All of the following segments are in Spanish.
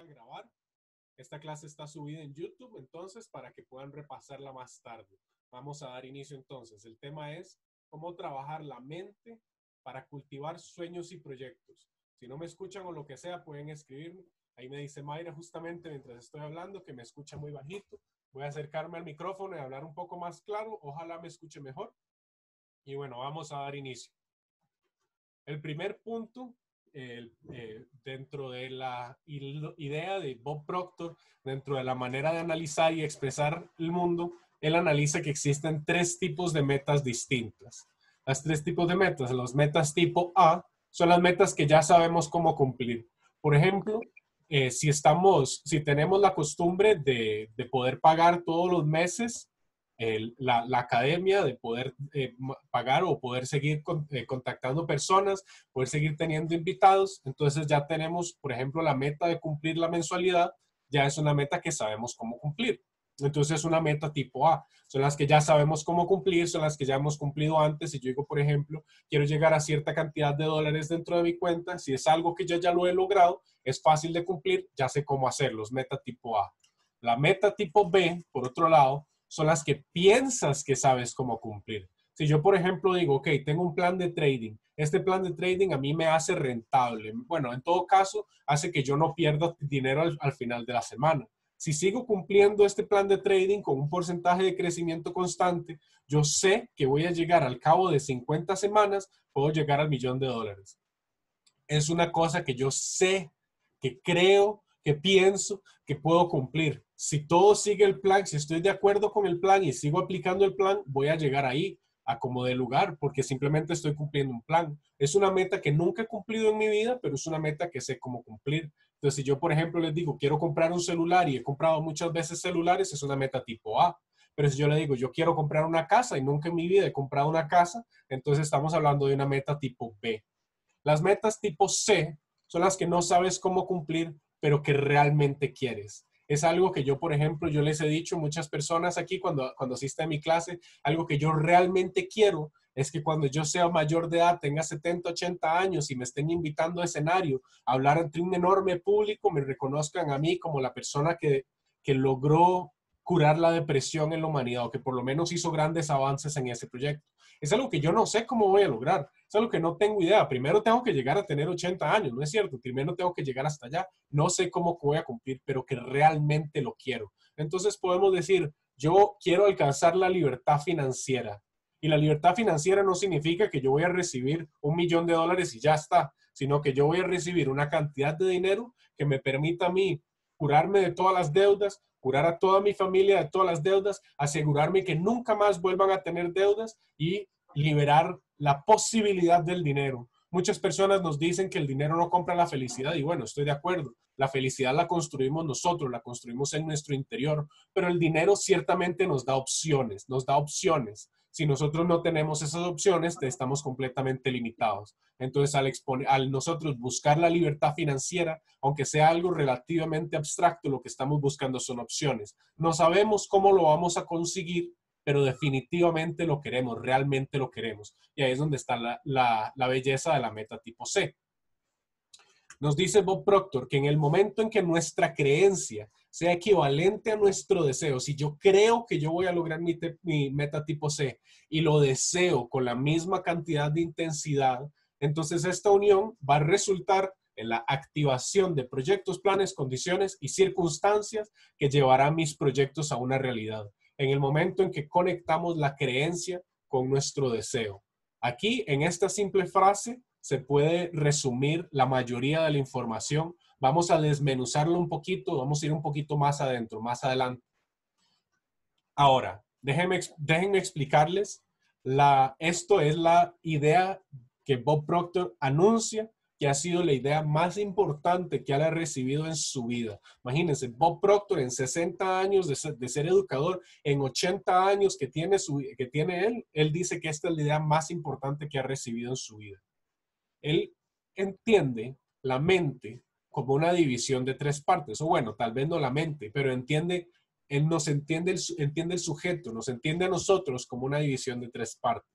grabar. Esta clase está subida en YouTube, entonces, para que puedan repasarla más tarde. Vamos a dar inicio entonces. El tema es cómo trabajar la mente para cultivar sueños y proyectos. Si no me escuchan o lo que sea, pueden escribirme. Ahí me dice Mayra justamente mientras estoy hablando que me escucha muy bajito. Voy a acercarme al micrófono y hablar un poco más claro. Ojalá me escuche mejor. Y bueno, vamos a dar inicio. El primer punto, dentro de la idea de Bob Proctor, dentro de la manera de analizar y expresar el mundo, él analiza que existen tres tipos de metas distintas. Las tres tipos de metas, las metas tipo A, son las metas que ya sabemos cómo cumplir. Por ejemplo, si tenemos la costumbre de poder pagar todos los meses la academia, de poder pagar o poder seguir contactando personas, poder seguir teniendo invitados, entonces ya tenemos, por ejemplo, la meta de cumplir la mensualidad, ya es una meta que sabemos cómo cumplir. Entonces es una meta tipo A. Son las que ya sabemos cómo cumplir, son las que ya hemos cumplido antes. Si yo digo, por ejemplo, quiero llegar a cierta cantidad de dólares dentro de mi cuenta, si es algo que yo ya lo he logrado, es fácil de cumplir, ya sé cómo hacerlo, es meta tipo A. La meta tipo B, por otro lado, son las que piensas que sabes cómo cumplir. Si yo, por ejemplo, digo, ok, tengo un plan de trading, este plan de trading a mí me hace rentable. Bueno, en todo caso, hace que yo no pierda dinero al final de la semana. Si sigo cumpliendo este plan de trading con un porcentaje de crecimiento constante, yo sé que voy a llegar al cabo de 50 semanas, puedo llegar al $1.000.000. Es una cosa que yo sé, que creo, que pienso que puedo cumplir. Si todo sigue el plan, si estoy de acuerdo con el plan y sigo aplicando el plan, voy a llegar ahí a como de lugar, porque simplemente estoy cumpliendo un plan. Es una meta que nunca he cumplido en mi vida, pero es una meta que sé cómo cumplir. Entonces, si yo, por ejemplo, les digo, quiero comprar un celular y he comprado muchas veces celulares, es una meta tipo A. Pero si yo le digo, yo quiero comprar una casa y nunca en mi vida he comprado una casa, entonces estamos hablando de una meta tipo B. Las metas tipo C son las que no sabes cómo cumplir, pero que realmente quieres. Es algo que yo, por ejemplo, yo les he dicho a muchas personas aquí cuando asisten a mi clase, algo que yo realmente quiero es que cuando yo sea mayor de edad, tenga 70, 80 años y me estén invitando a escenario, a hablar ante un enorme público, me reconozcan a mí como la persona que logró curar la depresión en la humanidad o que por lo menos hizo grandes avances en ese proyecto. Es algo que yo no sé cómo voy a lograr, es algo que no tengo idea. Primero tengo que llegar a tener 80 años, ¿no es cierto? Primero tengo que llegar hasta allá. No sé cómo voy a cumplir, pero que realmente lo quiero. Entonces podemos decir, yo quiero alcanzar la libertad financiera. Y la libertad financiera no significa que yo voy a recibir $1.000.000 y ya está, sino que yo voy a recibir una cantidad de dinero que me permita a mí curarme de todas las deudas, curar a toda mi familia de todas las deudas, asegurarme que nunca más vuelvan a tener deudas y liberar la posibilidad del dinero. Muchas personas nos dicen que el dinero no compra la felicidad y bueno, estoy de acuerdo. La felicidad la construimos nosotros, la construimos en nuestro interior, pero el dinero ciertamente nos da opciones, nos da opciones. Si nosotros no tenemos esas opciones, estamos completamente limitados. Entonces, al nosotros buscar la libertad financiera, aunque sea algo relativamente abstracto, lo que estamos buscando son opciones. No sabemos cómo lo vamos a conseguir, pero definitivamente lo queremos, realmente lo queremos. Y ahí es donde está la belleza de la meta tipo C. Nos dice Bob Proctor que en el momento en que nuestra creencia sea equivalente a nuestro deseo, si yo creo que yo voy a lograr mi meta tipo C y lo deseo con la misma cantidad de intensidad, entonces esta unión va a resultar en la activación de proyectos, planes, condiciones y circunstancias que llevarán mis proyectos a una realidad. En el momento en que conectamos la creencia con nuestro deseo. Aquí, en esta simple frase, se puede resumir la mayoría de la información. Vamos a desmenuzarlo un poquito, vamos a ir un poquito más adentro, más adelante. Ahora, déjenme explicarles, esto es la idea que Bob Proctor anuncia que ha sido la idea más importante que él ha recibido en su vida. Imagínense, Bob Proctor en 60 años de ser educador, en 80 años que tiene él dice que esta es la idea más importante que ha recibido en su vida. Él entiende la mente como una división de tres partes, o bueno, tal vez no la mente, pero él nos entiende el sujeto, nos entiende a nosotros como una división de tres partes.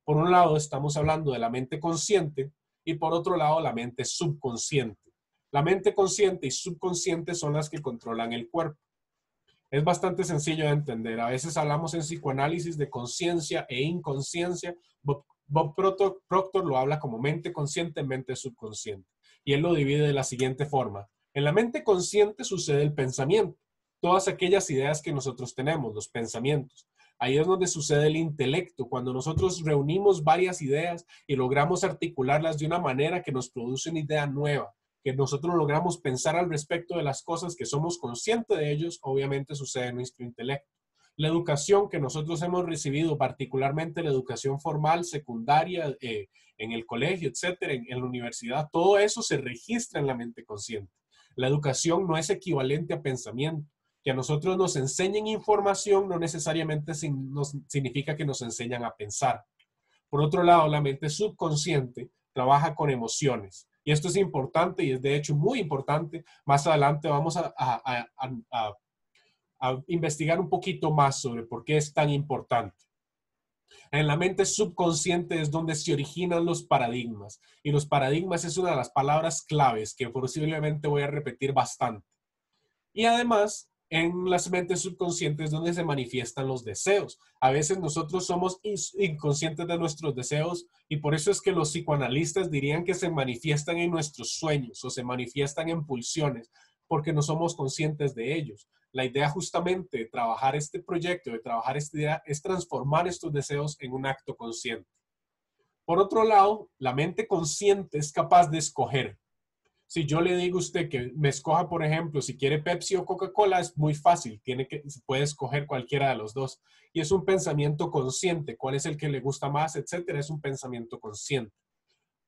Por un lado, estamos hablando de la mente consciente y por otro lado, la mente subconsciente. La mente consciente y subconsciente son las que controlan el cuerpo. Es bastante sencillo de entender. A veces hablamos en psicoanálisis de conciencia e inconsciencia. Bob Proctor lo habla como mente consciente, mente subconsciente. Y él lo divide de la siguiente forma. En la mente consciente sucede el pensamiento. Todas aquellas ideas que nosotros tenemos, los pensamientos. Ahí es donde sucede el intelecto, cuando nosotros reunimos varias ideas y logramos articularlas de una manera que nos produce una idea nueva, que nosotros logramos pensar al respecto de las cosas, que somos conscientes de ellos, obviamente sucede en nuestro intelecto. La educación que nosotros hemos recibido, particularmente la educación formal, secundaria, en el colegio, etcétera, en la universidad, todo eso se registra en la mente consciente. La educación no es equivalente a pensamiento. Que a nosotros nos enseñen información no necesariamente significa que nos enseñan a pensar. Por otro lado, la mente subconsciente trabaja con emociones. Y esto es importante y es de hecho muy importante. Más adelante vamos a investigar un poquito más sobre por qué es tan importante. En la mente subconsciente es donde se originan los paradigmas. Y los paradigmas es una de las palabras claves que posiblemente voy a repetir bastante. Y además, en las mentes subconscientes es donde se manifiestan los deseos. A veces nosotros somos inconscientes de nuestros deseos y por eso es que los psicoanalistas dirían que se manifiestan en nuestros sueños o se manifiestan en pulsiones, porque no somos conscientes de ellos. La idea justamente de trabajar este proyecto, de trabajar esta idea, es transformar estos deseos en un acto consciente. Por otro lado, la mente consciente es capaz de escoger. Si yo le digo a usted que me escoja, por ejemplo, si quiere Pepsi o Coca-Cola, es muy fácil. Puede escoger cualquiera de los dos. Y es un pensamiento consciente. ¿Cuál es el que le gusta más, etcétera? Es un pensamiento consciente.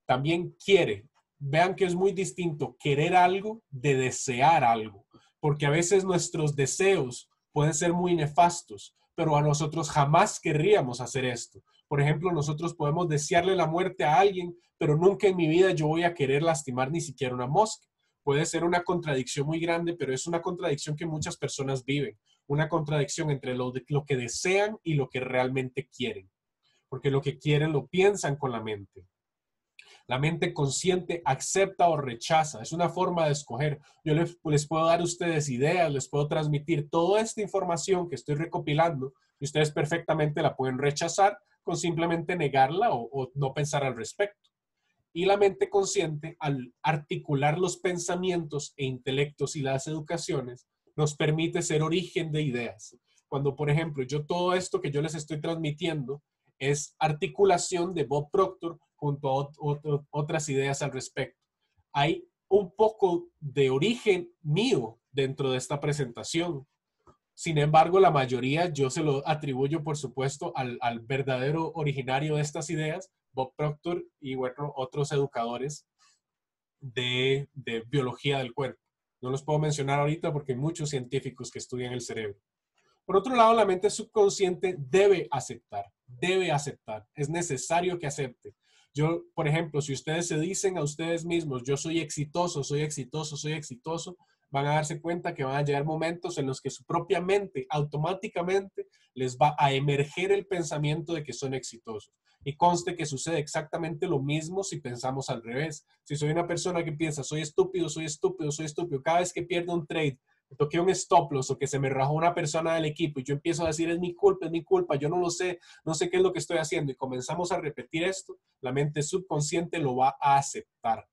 También quiere. Vean que es muy distinto querer algo de desear algo. Porque a veces nuestros deseos pueden ser muy nefastos, pero a nosotros jamás querríamos hacer esto. Por ejemplo, nosotros podemos desearle la muerte a alguien, pero nunca en mi vida yo voy a querer lastimar ni siquiera una mosca. Puede ser una contradicción muy grande, pero es una contradicción que muchas personas viven. Una contradicción entre lo que desean y lo que realmente quieren. Porque lo que quieren lo piensan con la mente. La mente consciente acepta o rechaza. Es una forma de escoger. Yo les puedo dar a ustedes ideas, les puedo transmitir toda esta información que estoy recopilando y ustedes perfectamente la pueden rechazar con simplemente negarla o no pensar al respecto. Y la mente consciente, al articular los pensamientos e intelectos y las educaciones, nos permite ser origen de ideas. Cuando, por ejemplo, todo esto que yo les estoy transmitiendo es articulación de Bob Proctor junto a otras ideas al respecto. Hay un poco de origen mío dentro de esta presentación. Sin embargo, la mayoría yo se lo atribuyo, por supuesto, al verdadero originario de estas ideas, Bob Proctor y bueno, otros educadores de biología del cuerpo. No los puedo mencionar ahorita porque hay muchos científicos que estudian el cerebro. Por otro lado, la mente subconsciente debe aceptar, es necesario que acepte. Yo, por ejemplo, si ustedes se dicen a ustedes mismos, yo soy exitoso, soy exitoso, soy exitoso, van a darse cuenta que van a llegar momentos en los que su propia mente automáticamente les va a emerger el pensamiento de que son exitosos. Y conste que sucede exactamente lo mismo si pensamos al revés. Si soy una persona que piensa, soy estúpido, soy estúpido, soy estúpido, cada vez que pierdo un trade, toqué un stop loss o que se me rajó una persona del equipo y yo empiezo a decir es mi culpa, yo no sé qué es lo que estoy haciendo y comenzamos a repetir esto, la mente subconsciente lo va a aceptar.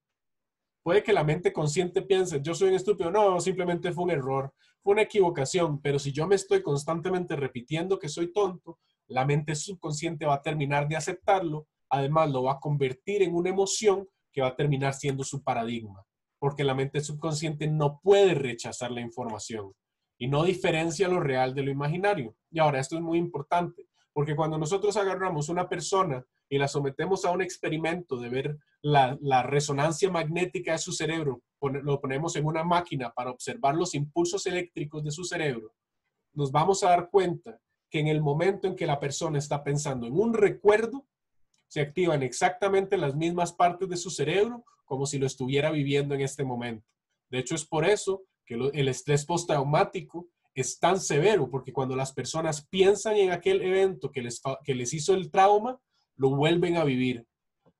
Puede que la mente consciente piense, yo soy un estúpido, no, simplemente fue un error, fue una equivocación, pero si yo me estoy constantemente repitiendo que soy tonto, la mente subconsciente va a terminar de aceptarlo, además lo va a convertir en una emoción que va a terminar siendo su paradigma, porque la mente subconsciente no puede rechazar la información y no diferencia lo real de lo imaginario. Y ahora, esto es muy importante, porque cuando nosotros agarramos una persona y la sometemos a un experimento de ver la resonancia magnética de su cerebro, lo ponemos en una máquina para observar los impulsos eléctricos de su cerebro, nos vamos a dar cuenta que en el momento en que la persona está pensando en un recuerdo, se activan exactamente las mismas partes de su cerebro como si lo estuviera viviendo en este momento. De hecho, es por eso que el estrés postraumático es tan severo, porque cuando las personas piensan en aquel evento que les hizo el trauma, lo vuelven a vivir.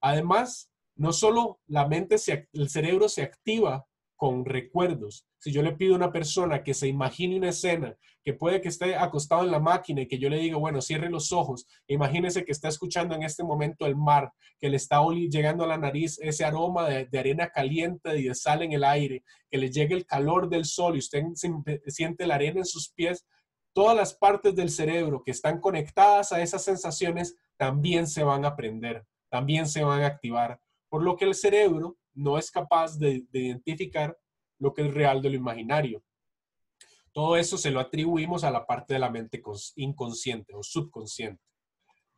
Además, no solo la mente, el cerebro se activa con recuerdos. Si yo le pido a una persona que se imagine una escena, que puede que esté acostado en la máquina y que yo le diga, bueno, cierre los ojos, imagínese que está escuchando en este momento el mar, que le está llegando a la nariz ese aroma de arena caliente y de sal en el aire, que le llegue el calor del sol y usted siente la arena en sus pies. Todas las partes del cerebro que están conectadas a esas sensaciones también se van a aprender, también se van a activar, por lo que el cerebro no es capaz de identificar lo que es real de lo imaginario. Todo eso se lo atribuimos a la parte de la mente inconsciente o subconsciente.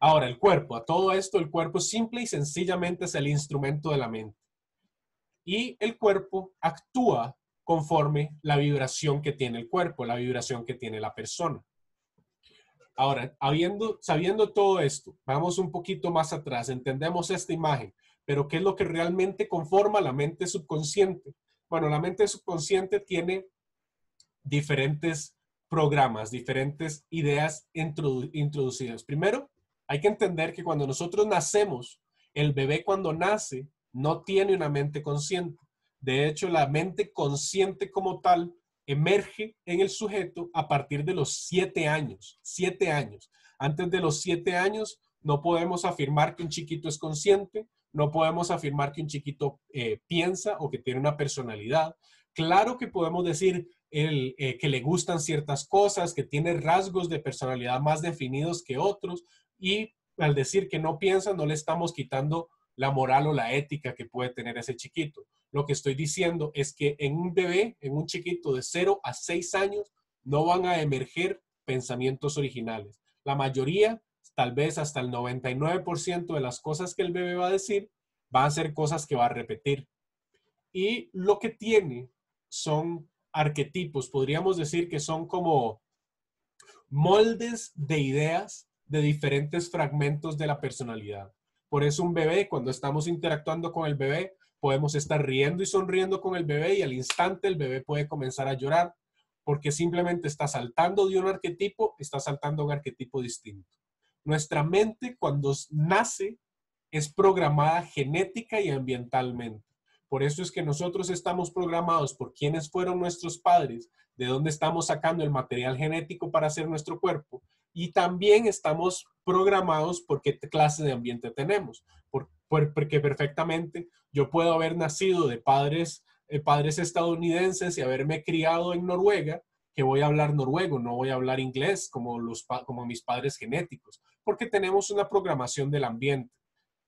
Ahora, el cuerpo, a todo esto, el cuerpo simple y sencillamente es el instrumento de la mente. Y el cuerpo actúa conforme la vibración que tiene el cuerpo, la vibración que tiene la persona. Ahora, sabiendo todo esto, vamos un poquito más atrás, entendemos esta imagen, pero ¿qué es lo que realmente conforma la mente subconsciente? Bueno, la mente subconsciente tiene diferentes programas, diferentes ideas introducidas. Primero, hay que entender que cuando nosotros nacemos, el bebé cuando nace no tiene una mente consciente. De hecho, la mente consciente como tal emerge en el sujeto a partir de los 7 años. 7 años. Antes de los 7 años no podemos afirmar que un chiquito es consciente, no podemos afirmar que un chiquito piensa o que tiene una personalidad. Claro que podemos decir que le gustan ciertas cosas, que tiene rasgos de personalidad más definidos que otros, y al decir que no piensa no le estamos quitando la moral o la ética que puede tener ese chiquito. Lo que estoy diciendo es que en un bebé, en un chiquito de 0 a 6 años, no van a emerger pensamientos originales. La mayoría, tal vez hasta el 99% de las cosas que el bebé va a decir, van a ser cosas que va a repetir. Y lo que tiene son arquetipos, podríamos decir que son como moldes de ideas de diferentes fragmentos de la personalidad. Por eso un bebé, cuando estamos interactuando con el bebé, podemos estar riendo y sonriendo con el bebé y al instante el bebé puede comenzar a llorar porque simplemente está saltando de un arquetipo, está saltando a un arquetipo distinto. Nuestra mente cuando nace es programada genética y ambientalmente. Por eso es que nosotros estamos programados por quiénes fueron nuestros padres, de dónde estamos sacando el material genético para hacer nuestro cuerpo, y también estamos programados por qué clase de ambiente tenemos. Porque perfectamente yo puedo haber nacido de padres estadounidenses y haberme criado en Noruega, que voy a hablar noruego, no voy a hablar inglés como mis padres genéticos, porque tenemos una programación del ambiente.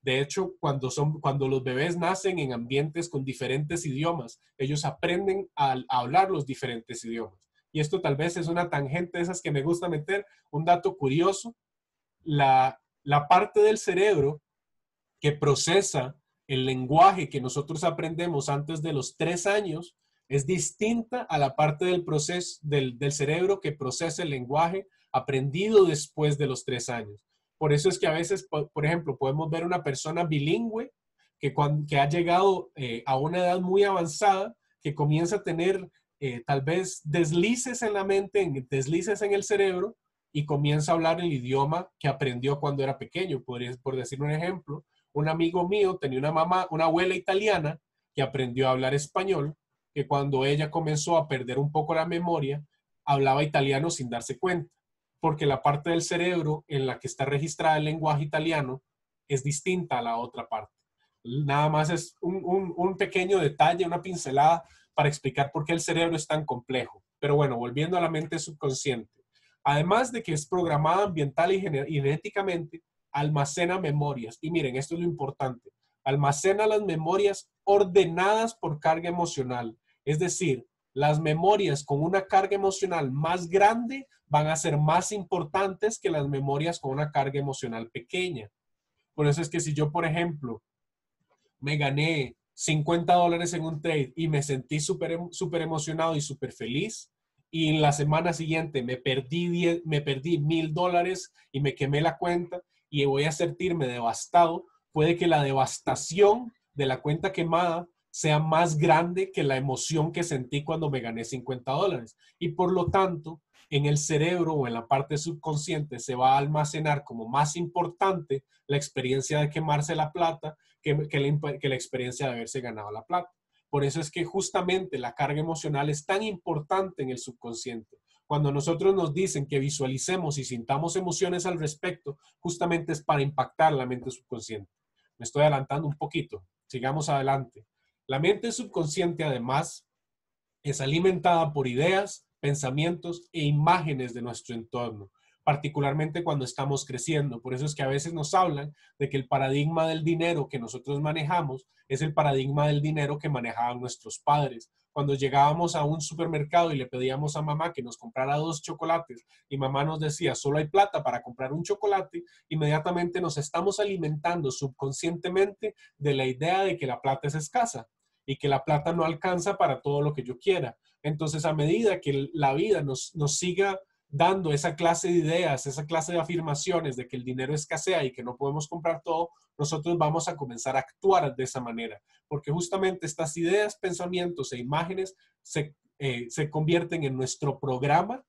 De hecho, cuando los bebés nacen en ambientes con diferentes idiomas, ellos aprenden a hablar los diferentes idiomas. Y esto tal vez es una tangente de esas que me gusta meter. Un dato curioso, la parte del cerebro que procesa el lenguaje que nosotros aprendemos antes de los 3 años es distinta a la parte del proceso del cerebro que procesa el lenguaje aprendido después de los 3 años. Por eso es que a veces, por ejemplo, podemos ver una persona bilingüe que ha llegado a una edad muy avanzada, que comienza a tener tal vez deslices en la mente, deslices en el cerebro, y comienza a hablar el idioma que aprendió cuando era pequeño. Por decir un ejemplo, un amigo mío tenía una abuela italiana que aprendió a hablar español, que cuando ella comenzó a perder un poco la memoria, hablaba italiano sin darse cuenta, porque la parte del cerebro en la que está registrada el lenguaje italiano es distinta a la otra parte. Nada más es un pequeño detalle, una pincelada para explicar por qué el cerebro es tan complejo. Pero bueno, volviendo a la mente subconsciente. Además de que es programada ambiental y genéticamente, almacena memorias. Y miren, esto es lo importante. Almacena las memorias ordenadas por carga emocional. Es decir, las memorias con una carga emocional más grande van a ser más importantes que las memorias con una carga emocional pequeña. Por eso es que si yo, por ejemplo, me gané $50 en un trade y me sentí súper emocionado y súper feliz, y la semana siguiente me perdí $1,000 y me quemé la cuenta y voy a sentirme devastado, puede que la devastación de la cuenta quemada sea más grande que la emoción que sentí cuando me gané $50. Y por lo tanto, en el cerebro o en la parte subconsciente se va a almacenar como más importante la experiencia de quemarse la plata que la experiencia de haberse ganado la plata. Por eso es que justamente la carga emocional es tan importante en el subconsciente. Cuando nosotros nos dicen que visualicemos y sintamos emociones al respecto, justamente es para impactar la mente subconsciente. Me estoy adelantando un poquito. Sigamos adelante. La mente subconsciente, además, es alimentada por ideas, pensamientos e imágenes de nuestro entorno, particularmente cuando estamos creciendo. Por eso es que a veces nos hablan de que el paradigma del dinero que nosotros manejamos es el paradigma del dinero que manejaban nuestros padres. Cuando llegábamos a un supermercado y le pedíamos a mamá que nos comprara 2 chocolates y mamá nos decía, solo hay plata para comprar un chocolate, inmediatamente nos estamos alimentando subconscientemente de la idea de que la plata es escasa y que la plata no alcanza para todo lo que yo quiera. Entonces, a medida que la vida nos siga dando esa clase de ideas, esa clase de afirmaciones de que el dinero escasea y que no podemos comprar todo, nosotros vamos a comenzar a actuar de esa manera, porque justamente estas ideas, pensamientos e imágenes se convierten en nuestro programa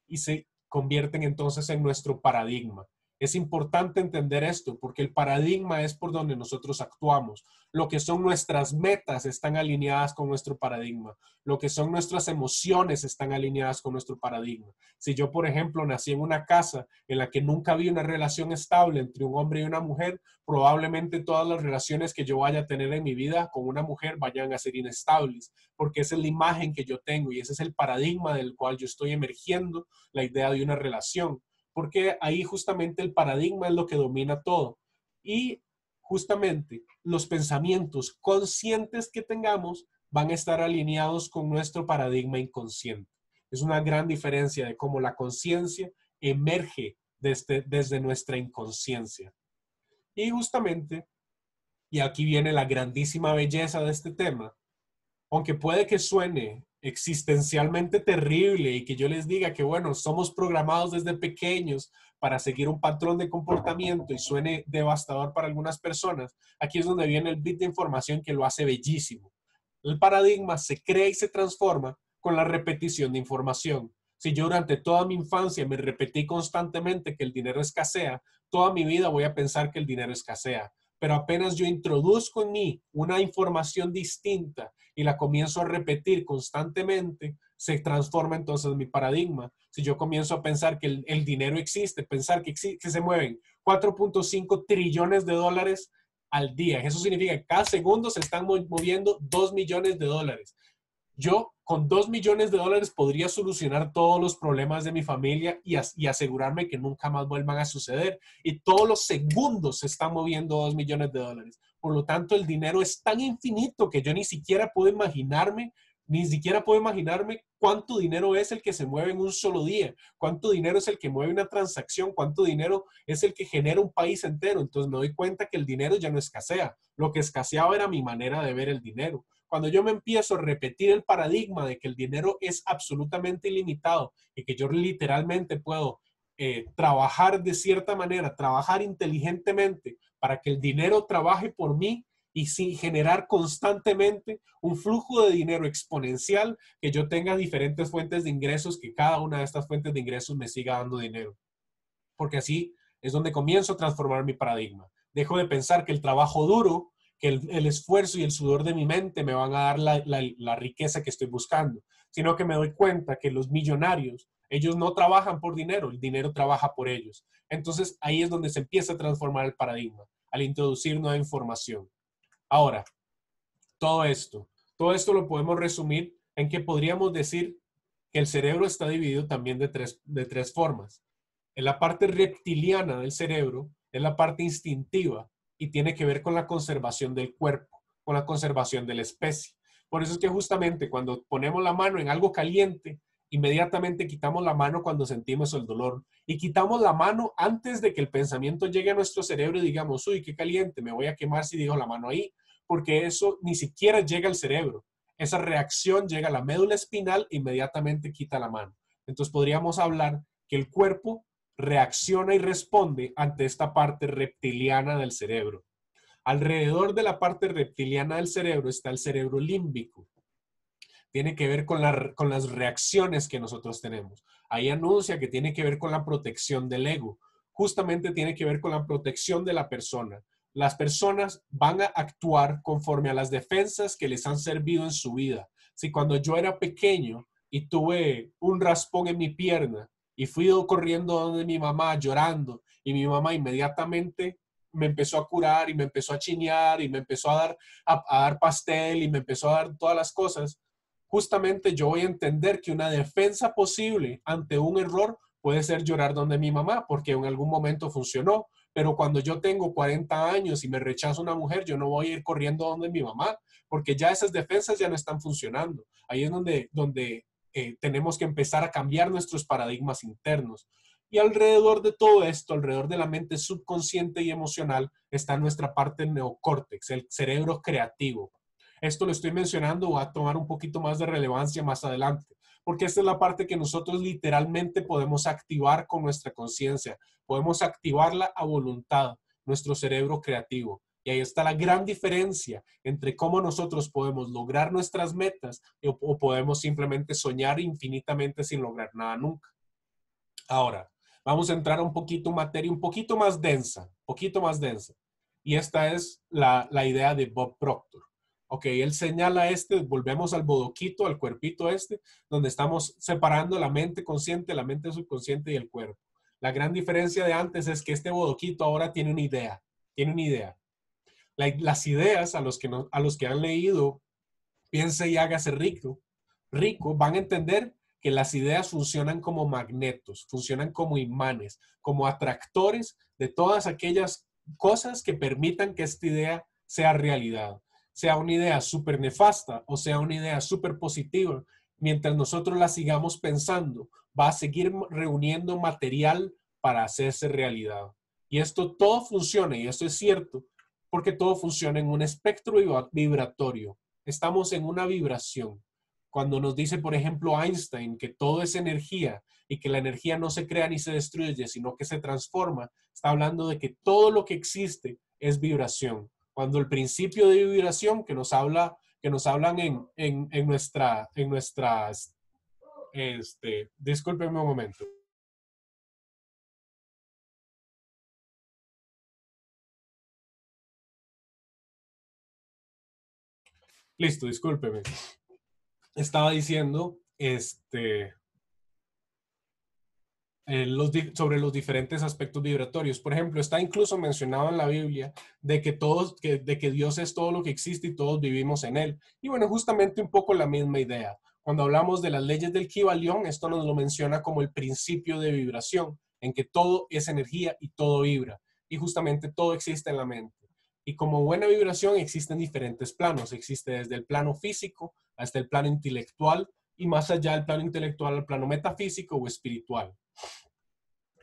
y se convierten entonces en nuestro paradigma. Es importante entender esto porque el paradigma es por donde nosotros actuamos. Lo que son nuestras metas están alineadas con nuestro paradigma. Lo que son nuestras emociones están alineadas con nuestro paradigma. Si yo, por ejemplo, nací en una casa en la que nunca vi una relación estable entre un hombre y una mujer, probablemente todas las relaciones que yo vaya a tener en mi vida con una mujer vayan a ser inestables, porque esa es la imagen que yo tengo y ese es el paradigma del cual yo estoy emergiendo la idea de una relación, porque ahí justamente el paradigma es lo que domina todo. Y justamente los pensamientos conscientes que tengamos van a estar alineados con nuestro paradigma inconsciente. Es una gran diferencia de cómo la conciencia emerge desde nuestra inconsciencia. Y justamente, y aquí viene la grandísima belleza de este tema, aunque puede que suene existencialmente terrible y que yo les diga que, bueno, somos programados desde pequeños para seguir un patrón de comportamiento y suene devastador para algunas personas, aquí es donde viene el bit de información que lo hace bellísimo. El paradigma se crea y se transforma con la repetición de información. Si yo durante toda mi infancia me repetí constantemente que el dinero escasea, toda mi vida voy a pensar que el dinero escasea. Pero apenas yo introduzco en mí una información distinta y la comienzo a repetir constantemente, se transforma entonces mi paradigma. Si yo comienzo a pensar que el dinero existe, pensar que se mueven 4.5 trillones de dólares al día, eso significa que cada segundo se están moviendo 2 millones de dólares. Yo con 2 millones de dólares podría solucionar todos los problemas de mi familia y asegurarme que nunca más vuelvan a suceder. Y todos los segundos se están moviendo 2 millones de dólares. Por lo tanto, el dinero es tan infinito que yo ni siquiera puedo imaginarme cuánto dinero es el que se mueve en un solo día, cuánto dinero es el que mueve una transacción, cuánto dinero es el que genera un país entero. Entonces me doy cuenta que el dinero ya no escasea. Lo que escaseaba era mi manera de ver el dinero. Cuando yo me empiezo a repetir el paradigma de que el dinero es absolutamente ilimitado y que yo literalmente puedo trabajar de cierta manera, trabajar inteligentemente para que el dinero trabaje por mí y sin generar constantemente un flujo de dinero exponencial, que yo tenga diferentes fuentes de ingresos, que cada una de estas fuentes de ingresos me siga dando dinero. Porque así es donde comienzo a transformar mi paradigma. Dejo de pensar que el trabajo duro, que el esfuerzo y el sudor de mi mente me van a dar la riqueza que estoy buscando, sino que me doy cuenta que los millonarios, ellos no trabajan por dinero, el dinero trabaja por ellos. Entonces ahí es donde se empieza a transformar el paradigma, al introducir nueva información. Ahora, todo esto lo podemos resumir en que podríamos decir que el cerebro está dividido también de tres formas. En la parte reptiliana del cerebro es la parte instintiva y tiene que ver con la conservación del cuerpo, con la conservación de la especie. Por eso es que justamente cuando ponemos la mano en algo caliente, inmediatamente quitamos la mano cuando sentimos el dolor y quitamos la mano antes de que el pensamiento llegue a nuestro cerebro y digamos, uy, qué caliente, me voy a quemar si dejo la mano ahí, porque eso ni siquiera llega al cerebro. Esa reacción llega a la médula espinal e inmediatamente quita la mano. Entonces podríamos hablar que el cuerpo reacciona y responde ante esta parte reptiliana del cerebro. Alrededor de la parte reptiliana del cerebro está el cerebro límbico. Tiene que ver con las reacciones que nosotros tenemos. Ahí anuncia que tiene que ver con la protección del ego. Justamente tiene que ver con la protección de la persona. las personas van a actuar conforme a las defensas que les han servido en su vida. Si cuando yo era pequeño y tuve un raspón en mi pierna y fui corriendo donde mi mamá llorando y mi mamá inmediatamente me empezó a curar y me empezó a chinear y me empezó a dar pastel y me empezó a dar todas las cosas, justamente yo voy a entender que una defensa posible ante un error puede ser llorar donde mi mamá, porque en algún momento funcionó. Pero cuando yo tengo 40 años y me rechaza una mujer, yo no voy a ir corriendo donde mi mamá, porque ya esas defensas ya no están funcionando. Ahí es donde tenemos que empezar a cambiar nuestros paradigmas internos. Y alrededor de todo esto, alrededor de la mente subconsciente y emocional, está nuestra parte neocórtex, el cerebro creativo. Esto lo estoy mencionando, va a tomar un poquito más de relevancia más adelante, porque esta es la parte que nosotros literalmente podemos activar con nuestra conciencia, podemos activarla a voluntad, nuestro cerebro creativo. Y ahí está la gran diferencia entre cómo nosotros podemos lograr nuestras metas o podemos simplemente soñar infinitamente sin lograr nada nunca. Ahora, vamos a entrar a un poquito en materia un poquito más densa, poquito más densa. Y esta es la idea de Bob Proctor. Ok, él señala volvemos al bodoquito, al cuerpito donde estamos separando la mente consciente, la mente subconsciente y el cuerpo. La gran diferencia de antes es que este bodoquito ahora tiene una idea, tiene una idea. Las ideas a los que han leído Piense y hágase rico, van a entender que las ideas funcionan como magnetos, funcionan como imanes, como atractores de todas aquellas cosas que permitan que esta idea sea realidad, sea una idea súper nefasta o sea una idea súper positiva. Mientras nosotros la sigamos pensando, va a seguir reuniendo material para hacerse realidad. Y esto todo funciona, y esto es cierto, porque todo funciona en un espectro vibratorio. Estamos en una vibración. Cuando nos dice, por ejemplo, Einstein, que todo es energía y que la energía no se crea ni se destruye, sino que se transforma, está hablando de que todo lo que existe es vibración. Cuando el principio de vibración que nos hablan en nuestras, discúlpenme un momento. Listo, discúlpeme. Estaba diciendo, sobre los diferentes aspectos vibratorios. Por ejemplo, está incluso mencionado en la Biblia de que Dios es todo lo que existe y todos vivimos en él. Y bueno, justamente un poco la misma idea. Cuando hablamos de las leyes del Kybalión, esto nos lo menciona como el principio de vibración, en que todo es energía y todo vibra. Y justamente todo existe en la mente. Y como buena vibración existen diferentes planos. Existe desde el plano físico hasta el plano intelectual y más allá del plano intelectual al plano metafísico o espiritual.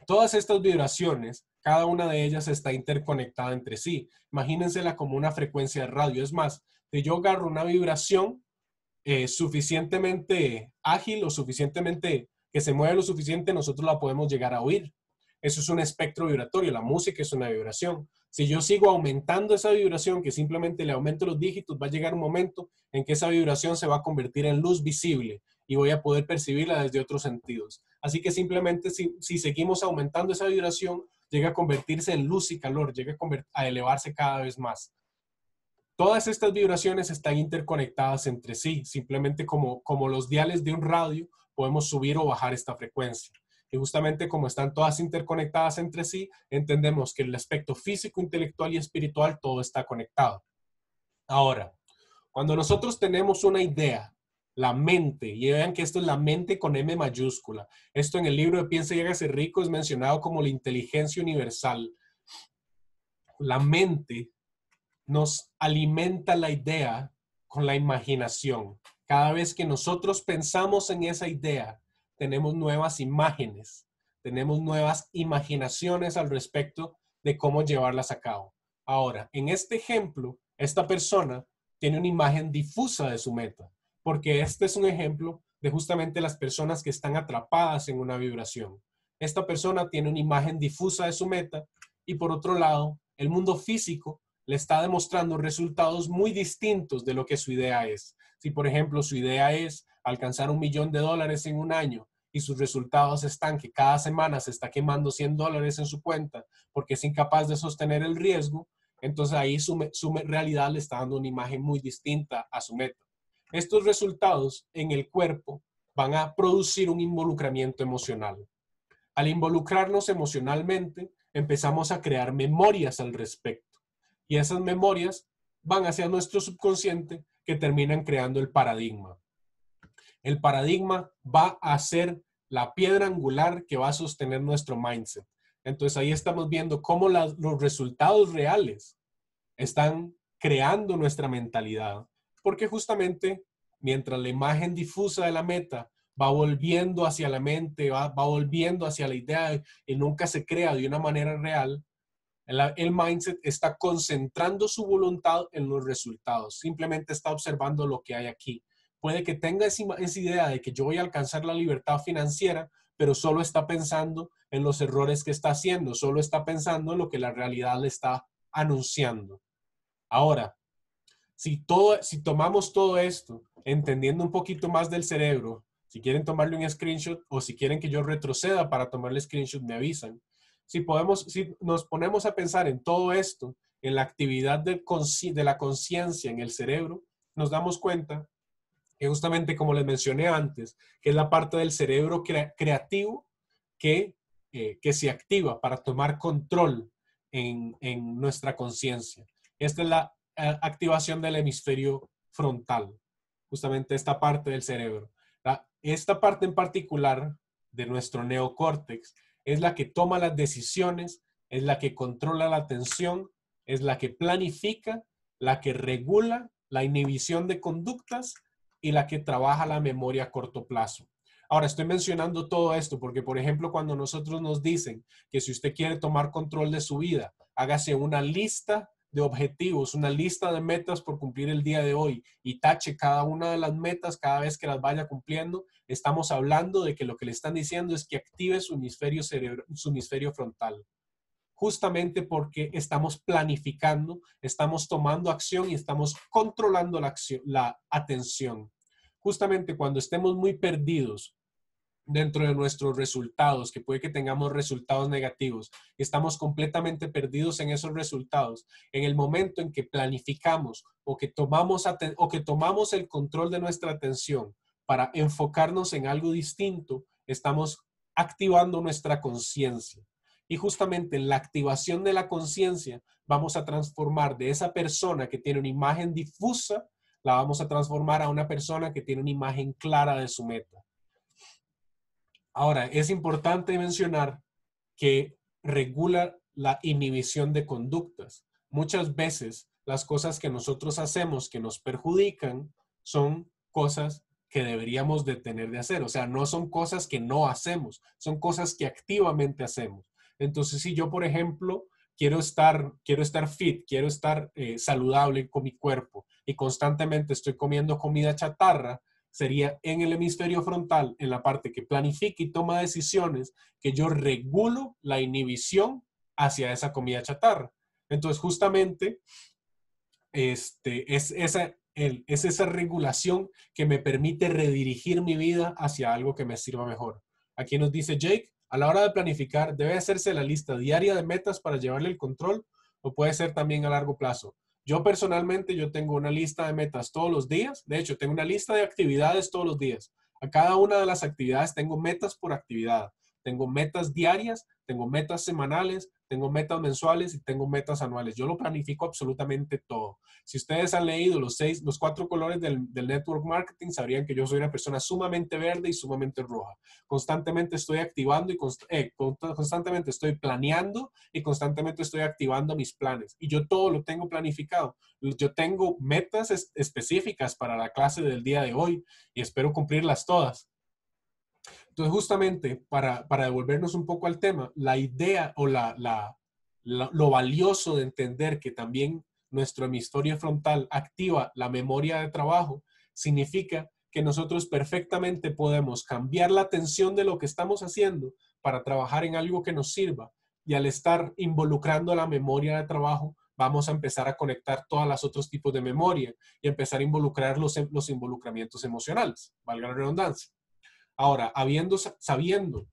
Todas estas vibraciones, cada una de ellas está interconectada entre sí. Imagínensela como una frecuencia de radio. Es más, si yo agarro una vibración suficientemente ágil o suficientemente que se mueve lo suficiente, nosotros la podemos llegar a oír. Eso es un espectro vibratorio. La música es una vibración. Si yo sigo aumentando esa vibración, que simplemente le aumento los dígitos, va a llegar un momento en que esa vibración se va a convertir en luz visible y voy a poder percibirla desde otros sentidos. Así que simplemente si seguimos aumentando esa vibración, llega a convertirse en luz y calor, llega a elevarse cada vez más. Todas estas vibraciones están interconectadas entre sí, simplemente como los diales de un radio, podemos subir o bajar esta frecuencia. Y justamente como están todas interconectadas entre sí, entendemos que el aspecto físico, intelectual y espiritual, todo está conectado. Ahora, cuando nosotros tenemos una idea, la mente, y vean que esto es la mente con M mayúscula. Esto en el libro de Piense y hágase rico es mencionado como la inteligencia universal. La mente nos alimenta la idea con la imaginación. Cada vez que nosotros pensamos en esa idea, tenemos nuevas imágenes, tenemos nuevas imaginaciones al respecto de cómo llevarlas a cabo. Ahora, en este ejemplo, esta persona tiene una imagen difusa de su meta, porque este es un ejemplo de justamente las personas que están atrapadas en una vibración. Esta persona tiene una imagen difusa de su meta y por otro lado, el mundo físico le está demostrando resultados muy distintos de lo que su idea es. Si, por ejemplo, su idea es alcanzar $1.000.000 en un año y sus resultados están que cada semana se está quemando $100 en su cuenta porque es incapaz de sostener el riesgo, Entonces ahí su realidad le está dando una imagen muy distinta a su meta. Estos resultados en el cuerpo van a producir un involucramiento emocional. Al involucrarnos emocionalmente, empezamos a crear memorias al respecto. Y esas memorias van hacia nuestro subconsciente que terminan creando el paradigma. El paradigma va a ser la piedra angular que va a sostener nuestro mindset. Entonces ahí estamos viendo cómo los resultados reales están creando nuestra mentalidad. Porque justamente mientras la imagen difusa de la meta va volviendo hacia la mente, va volviendo hacia la idea y nunca se crea de una manera real, el mindset está concentrando su voluntad en los resultados. Simplemente está observando lo que hay aquí. Puede que tenga esa idea de que yo voy a alcanzar la libertad financiera, pero solo está pensando en los errores que está haciendo, solo está pensando en lo que la realidad le está anunciando. Ahora, si tomamos todo esto, entendiendo un poquito más del cerebro, si quieren tomarle un screenshot o si quieren que yo retroceda para tomarle screenshot, me avisan. Si nos ponemos a pensar en todo esto, en la actividad de la conciencia en el cerebro, nos damos cuenta que justamente como les mencioné antes, que es la parte del cerebro creativo que se activa para tomar control en nuestra conciencia. Esta es la activación del hemisferio frontal, justamente esta parte del cerebro. Esta parte en particular de nuestro neocórtex es la que toma las decisiones, es la que controla la atención, es la que planifica, la que regula la inhibición de conductas y la que trabaja la memoria a corto plazo. Ahora, estoy mencionando todo esto porque, por ejemplo, cuando nosotros nos dicen que si usted quiere tomar control de su vida, hágase una lista de objetivos, una lista de metas por cumplir el día de hoy y tache cada una de las metas cada vez que las vaya cumpliendo, estamos hablando de que lo que le están diciendo es que active su hemisferio frontal. Justamente porque estamos planificando, estamos tomando acción y estamos controlando la atención. Justamente cuando estemos muy perdidos dentro de nuestros resultados, que puede que tengamos resultados negativos, estamos completamente perdidos en esos resultados. En el momento en que planificamos o que tomamos el control de nuestra atención para enfocarnos en algo distinto, estamos activando nuestra conciencia. Y justamente en la activación de la conciencia vamos a transformar de esa persona que tiene una imagen difusa, la vamos a transformar a una persona que tiene una imagen clara de su meta. Ahora, es importante mencionar que regula la inhibición de conductas. Muchas veces las cosas que nosotros hacemos que nos perjudican son cosas que deberíamos detener de hacer. O sea, no son cosas que no hacemos, son cosas que activamente hacemos. Entonces, si yo, por ejemplo, quiero estar fit, quiero estar saludable con mi cuerpo y constantemente estoy comiendo comida chatarra, sería en el hemisferio frontal, en la parte que planifica y toma decisiones, que yo regulo la inhibición hacia esa comida chatarra. Entonces, justamente, es esa regulación que me permite redirigir mi vida hacia algo que me sirva mejor. Aquí nos dice Jake, a la hora de planificar, debe hacerse la lista diaria de metas para llevarle el control o puede ser también a largo plazo. Yo personalmente, yo tengo una lista de metas todos los días. De hecho, tengo una lista de actividades todos los días. A cada una de las actividades tengo metas por actividad. Tengo metas diarias, tengo metas semanales, tengo metas mensuales y tengo metas anuales. Yo lo planifico absolutamente todo. Si ustedes han leído los 4 colores del network marketing, sabrían que yo soy una persona sumamente verde y sumamente roja. Constantemente estoy activando y constantemente estoy planeando y constantemente estoy activando mis planes. Y yo todo lo tengo planificado. Yo tengo metas específicas para la clase del día de hoy y espero cumplirlas todas. Entonces, justamente para devolvernos un poco al tema, la idea o lo valioso de entender que también nuestro hemisferio frontal activa la memoria de trabajo, significa que nosotros perfectamente podemos cambiar la atención de lo que estamos haciendo para trabajar en algo que nos sirva. Y al estar involucrando la memoria de trabajo, vamos a empezar a conectar todos los otros tipos de memoria y empezar a involucrar los involucramientos emocionales, valga la redundancia. Ahora, sabiendo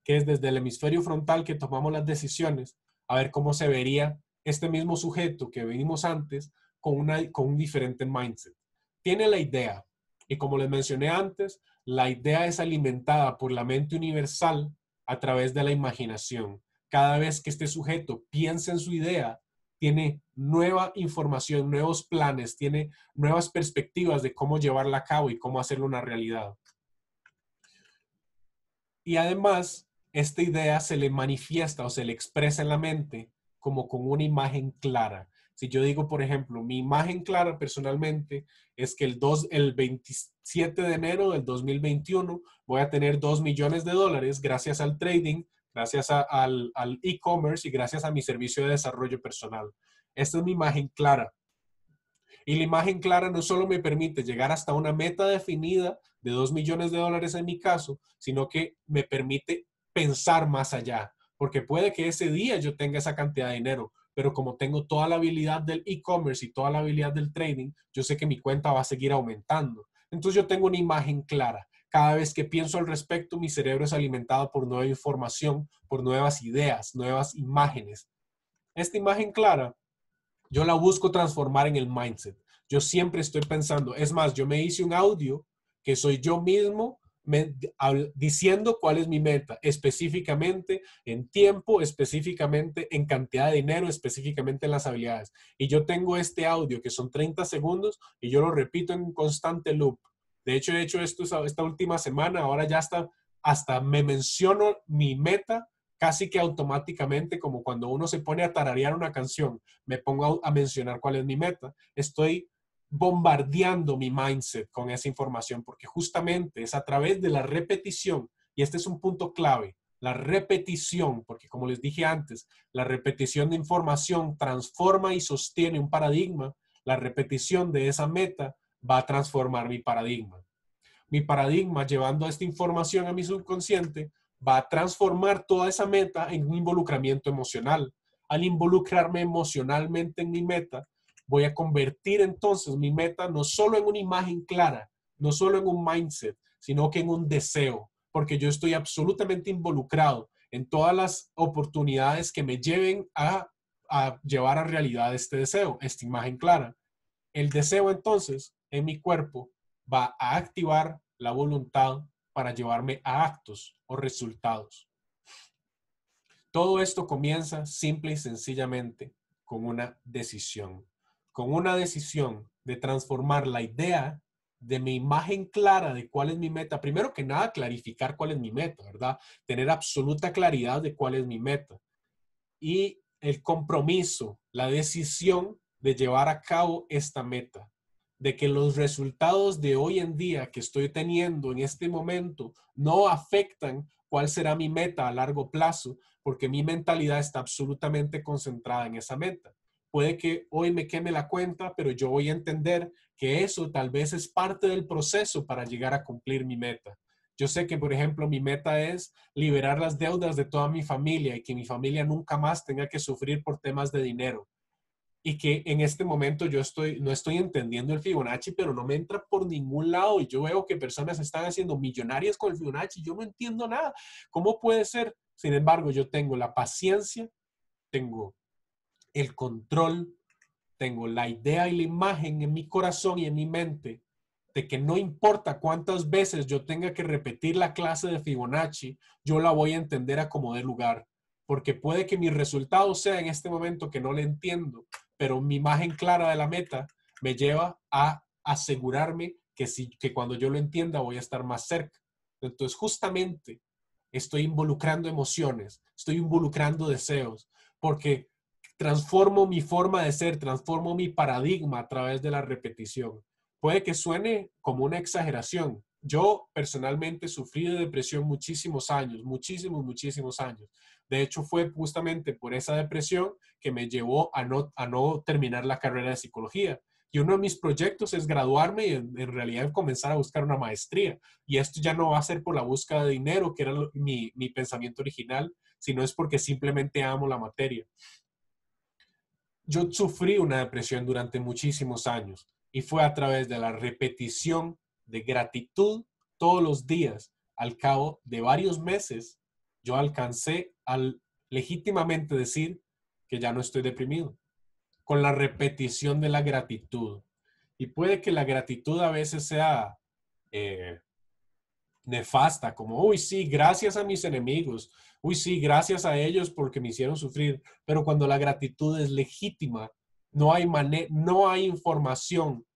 que es desde el hemisferio frontal que tomamos las decisiones, a ver cómo se vería este mismo sujeto que vimos antes con un diferente mindset. Tiene la idea y como les mencioné antes, la idea es alimentada por la mente universal a través de la imaginación. Cada vez que este sujeto piensa en su idea, tiene nueva información, nuevos planes, tiene nuevas perspectivas de cómo llevarla a cabo y cómo hacerlo una realidad. Y además, esta idea se le manifiesta o se le expresa en la mente como con una imagen clara. Si yo digo, por ejemplo, mi imagen clara personalmente es que el 27 de enero del 2021 voy a tener $2 millones gracias al trading, gracias al e-commerce y gracias a mi servicio de desarrollo personal. Esta es mi imagen clara. Y la imagen clara no solo me permite llegar hasta una meta definida de $2 millones en mi caso, sino que me permite pensar más allá, porque puede que ese día yo tenga esa cantidad de dinero, pero como tengo toda la habilidad del e-commerce y toda la habilidad del trading, yo sé que mi cuenta va a seguir aumentando. Entonces yo tengo una imagen clara. Cada vez que pienso al respecto, mi cerebro es alimentado por nueva información, por nuevas ideas, nuevas imágenes. Esta imagen clara yo la busco transformar en el mindset. Yo siempre estoy pensando, es más, yo me hice un audio que soy yo mismo diciendo cuál es mi meta, específicamente en tiempo, específicamente en cantidad de dinero, específicamente en las habilidades. Y yo tengo este audio que son 30 segundos y yo lo repito en un constante loop. De hecho, he hecho esto esta última semana, ahora ya hasta me menciono mi meta casi que automáticamente, como cuando uno se pone a tararear una canción, me pongo a mencionar cuál es mi meta. Estoy bombardeando mi mindset con esa información porque justamente es a través de la repetición, y este es un punto clave, la repetición, porque como les dije antes, la repetición de información transforma y sostiene un paradigma. La repetición de esa meta va a transformar mi paradigma. Mi paradigma, llevando esta información a mi subconsciente, va a transformar toda esa meta en un involucramiento emocional. Al involucrarme emocionalmente en mi meta, voy a convertir entonces mi meta no solo en una imagen clara, no solo en un mindset, sino que en un deseo, porque yo estoy absolutamente involucrado en todas las oportunidades que me lleven a llevar a realidad este deseo, esta imagen clara. El deseo entonces en mi cuerpo va a activar la voluntad para llevarme a actos o resultados. Todo esto comienza simple y sencillamente con una decisión. Con una decisión de transformar la idea de mi imagen clara de cuál es mi meta. Primero que nada, clarificar cuál es mi meta, ¿verdad? Tener absoluta claridad de cuál es mi meta. Y el compromiso, la decisión de llevar a cabo esta meta, de que los resultados de hoy en día que estoy teniendo en este momento no afectan cuál será mi meta a largo plazo, porque mi mentalidad está absolutamente concentrada en esa meta. Puede que hoy me queme la cuenta, pero yo voy a entender que eso tal vez es parte del proceso para llegar a cumplir mi meta. Yo sé que, por ejemplo, mi meta es liberar las deudas de toda mi familia y que mi familia nunca más tenga que sufrir por temas de dinero. Y que en este momento no estoy entendiendo el Fibonacci, pero no me entra por ningún lado. Y yo veo que personas están haciendo millonarias con el Fibonacci y yo no entiendo nada. ¿Cómo puede ser? Sin embargo, yo tengo la paciencia, tengo el control, tengo la idea y la imagen en mi corazón y en mi mente de que no importa cuántas veces yo tenga que repetir la clase de Fibonacci, yo la voy a entender a como dé lugar. Porque puede que mi resultado sea en este momento que no le entiendo, pero mi imagen clara de la meta me lleva a asegurarme que cuando yo lo entienda voy a estar más cerca. Entonces, justamente estoy involucrando emociones, estoy involucrando deseos, porque transformo mi forma de ser, transformo mi paradigma a través de la repetición. Puede que suene como una exageración. Yo personalmente sufrí de depresión muchísimos años, muchísimos años. De hecho, fue justamente por esa depresión que me llevó a no terminar la carrera de psicología. Y uno de mis proyectos es graduarme y en realidad comenzar a buscar una maestría. Y esto ya no va a ser por la búsqueda de dinero, que era mi pensamiento original, sino es porque simplemente amo la materia. Yo sufrí una depresión durante muchísimos años y fue a través de la repetición de gratitud todos los días. Al cabo de varios meses, yo alcancé al legítimamente decir que ya no estoy deprimido. Con la repetición de la gratitud. Y puede que la gratitud a veces sea nefasta, como, uy, sí, gracias a mis enemigos, uy, sí, gracias a ellos porque me hicieron sufrir, pero cuando la gratitud es legítima, no hay información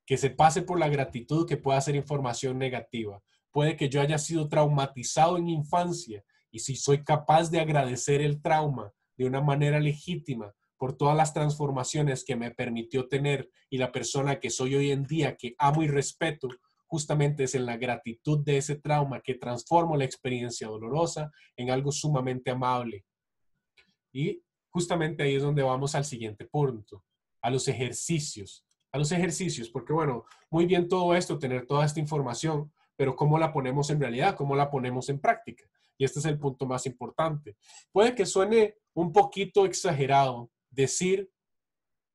que se pase por la gratitud que pueda ser información negativa. Puede que yo haya sido traumatizado en infancia y si soy capaz de agradecer el trauma de una manera legítima por todas las transformaciones que me permitió tener y la persona que soy hoy en día, que amo y respeto, justamente es en la gratitud de ese trauma que transformo la experiencia dolorosa en algo sumamente amable. Y justamente ahí es donde vamos al siguiente punto, a los ejercicios. A los ejercicios, porque bueno, muy bien todo esto, tener toda esta información, pero ¿cómo la ponemos en realidad? ¿Cómo la ponemos en práctica? Y este es el punto más importante. Puede que suene un poquito exagerado decir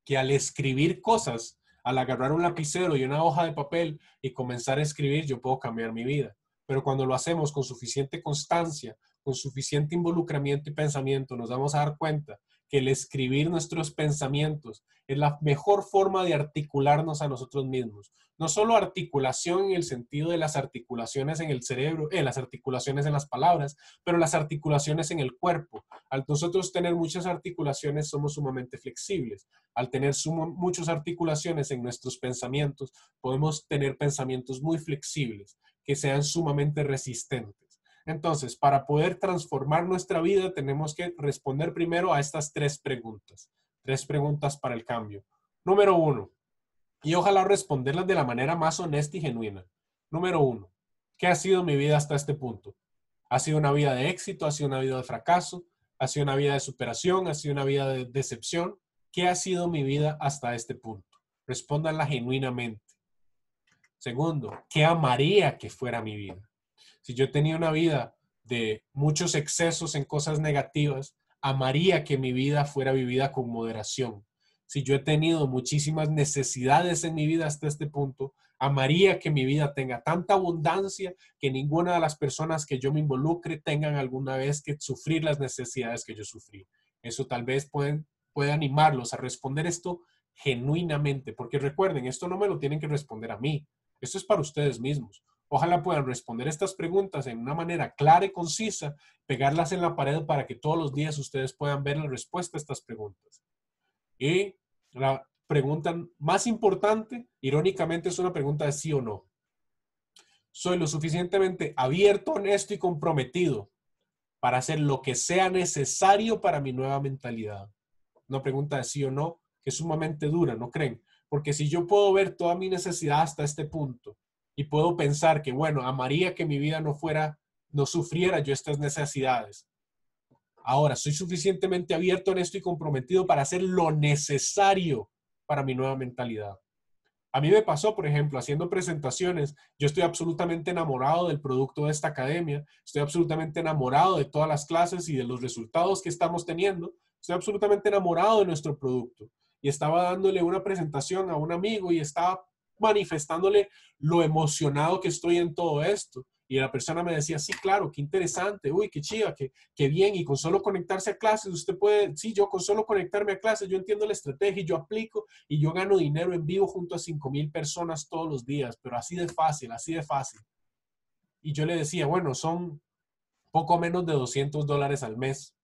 que al escribir cosas, al agarrar un lapicero y una hoja de papel y comenzar a escribir, yo puedo cambiar mi vida. Pero cuando lo hacemos con suficiente constancia, con suficiente involucramiento y pensamiento, nos vamos a dar cuenta que el escribir nuestros pensamientos es la mejor forma de articularnos a nosotros mismos. No solo articulación en el sentido de las articulaciones en el cerebro, las articulaciones en las palabras, pero las articulaciones en el cuerpo. Al nosotros tener muchas articulaciones, somos sumamente flexibles. Al tener muchas articulaciones en nuestros pensamientos, podemos tener pensamientos muy flexibles, que sean sumamente resistentes. Entonces, para poder transformar nuestra vida, tenemos que responder primero a estas tres preguntas para el cambio. Número 1, y ojalá responderlas de la manera más honesta y genuina. Número 1, ¿qué ha sido mi vida hasta este punto? ¿Ha sido una vida de éxito? ¿Ha sido una vida de fracaso? ¿Ha sido una vida de superación? ¿Ha sido una vida de decepción? ¿Qué ha sido mi vida hasta este punto? Respóndanla genuinamente. Segundo, ¿qué amaría que fuera mi vida? Si yo tenía una vida de muchos excesos en cosas negativas, amaría que mi vida fuera vivida con moderación. Si yo he tenido muchísimas necesidades en mi vida hasta este punto, amaría que mi vida tenga tanta abundancia que ninguna de las personas que yo me involucre tengan alguna vez que sufrir las necesidades que yo sufrí. Eso tal vez puede animarlos a responder esto genuinamente, porque recuerden, esto no me lo tienen que responder a mí, esto es para ustedes mismos. Ojalá puedan responder estas preguntas en una manera clara y concisa, pegarlas en la pared para que todos los días ustedes puedan ver la respuesta a estas preguntas. Y la pregunta más importante, irónicamente, es una pregunta de sí o no. ¿Soy lo suficientemente abierto, honesto y comprometido para hacer lo que sea necesario para mi nueva mentalidad? Una pregunta de sí o no, que es sumamente dura, ¿no creen? Porque si yo puedo ver toda mi necesidad hasta este punto y puedo pensar que, bueno, amaría que mi vida no sufriera yo estas necesidades. Ahora, soy suficientemente abierto, honesto y comprometido para hacer lo necesario para mi nueva mentalidad. A mí me pasó, por ejemplo, haciendo presentaciones, yo estoy absolutamente enamorado del producto de esta academia, estoy absolutamente enamorado de todas las clases y de los resultados que estamos teniendo, estoy absolutamente enamorado de nuestro producto. Y estaba dándole una presentación a un amigo y estaba manifestándole lo emocionado que estoy en todo esto. Y la persona me decía, sí, claro, qué interesante, uy, qué chiva, qué bien, y con solo conectarse a clases, usted puede, sí, yo con solo conectarme a clases, yo entiendo la estrategia y yo aplico y yo gano dinero en vivo junto a 5,000 personas todos los días, pero así de fácil, así de fácil. Y yo le decía, bueno, son poco menos de $200 al mes.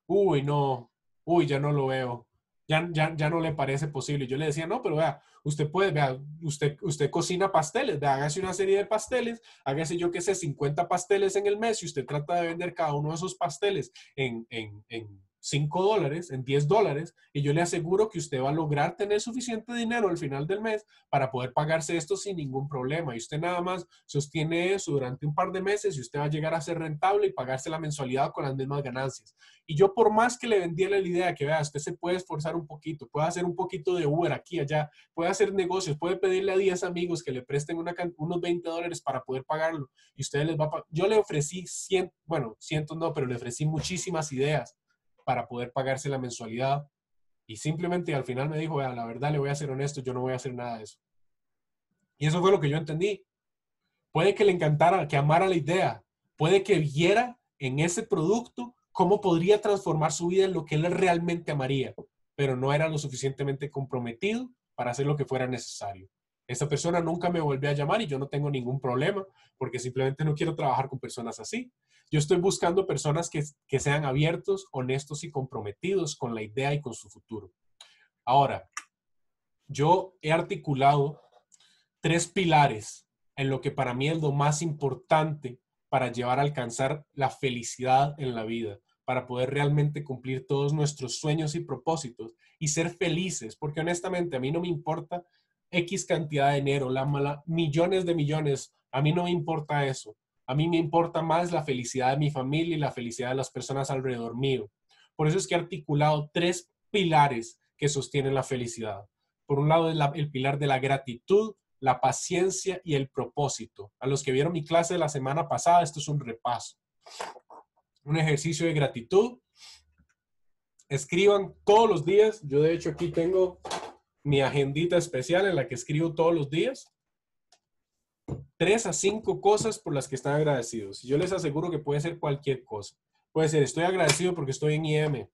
Uy, no, uy, ya no lo veo, ya no le parece posible. Y yo le decía, no, pero vea, usted cocina pasteles, vea, hágase una serie de pasteles, hágase yo qué sé, 50 pasteles en el mes y usted trata de vender cada uno de esos pasteles en $5, en $10, y yo le aseguro que usted va a lograr tener suficiente dinero al final del mes para poder pagarse esto sin ningún problema. Y usted nada más sostiene eso durante un par de meses y usted va a llegar a ser rentable y pagarse la mensualidad con las mismas ganancias. Y yo por más que le vendiera la idea que vea, usted se puede esforzar un poquito, puede hacer un poquito de Uber aquí, allá, puede hacer negocios, puede pedirle a 10 amigos que le presten unos $20 para poder pagarlo y ustedes les va a pagar. Yo le ofrecí cientos no, pero le ofrecí muchísimas ideas para poder pagarse la mensualidad y simplemente al final me dijo, vea, la verdad le voy a ser honesto, yo no voy a hacer nada de eso. Y eso fue lo que yo entendí. Puede que le encantara, que amara la idea, puede que viera en ese producto cómo podría transformar su vida en lo que él realmente amaría, pero no era lo suficientemente comprometido para hacer lo que fuera necesario. Esta persona nunca me volvió a llamar y yo no tengo ningún problema porque simplemente no quiero trabajar con personas así. Yo estoy buscando personas que sean abiertos, honestos y comprometidos con la idea y con su futuro. Ahora, yo he articulado 3 pilares en lo que para mí es lo más importante para llevar a alcanzar la felicidad en la vida, para poder realmente cumplir todos nuestros sueños y propósitos y ser felices, porque honestamente a mí no me importa X cantidad de dinero, millones de millones, a mí no me importa eso. A mí me importa más la felicidad de mi familia y la felicidad de las personas alrededor mío. Por eso es que he articulado 3 pilares que sostienen la felicidad. Por un lado es el pilar de la gratitud, la paciencia y el propósito. A los que vieron mi clase de la semana pasada, esto es un repaso. Un ejercicio de gratitud. Escriban todos los días. Yo de hecho aquí tengo mi agendita especial en la que escribo todos los días 3 a 5 cosas por las que están agradecidos. Yo les aseguro que puede ser cualquier cosa. Puede ser, estoy agradecido porque estoy en IM.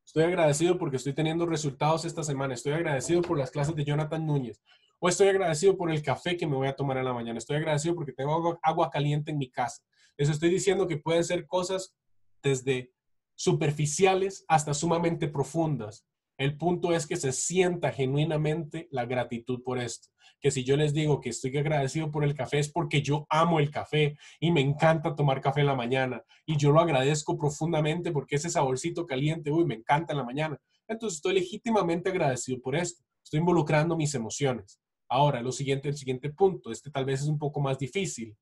Estoy agradecido porque estoy teniendo resultados esta semana. Estoy agradecido por las clases de Jonathan Núñez. O estoy agradecido por el café que me voy a tomar en la mañana. Estoy agradecido porque tengo agua caliente en mi casa. Les estoy diciendo que pueden ser cosas desde superficiales hasta sumamente profundas. El punto es que se sienta genuinamente la gratitud por esto. Que si yo les digo que estoy agradecido por el café es porque yo amo el café y me encanta tomar café en la mañana y yo lo agradezco profundamente porque ese saborcito caliente, me encanta en la mañana. Entonces estoy legítimamente agradecido por esto. Estoy involucrando mis emociones. Ahora, el siguiente punto, este tal vez es un poco más difícil,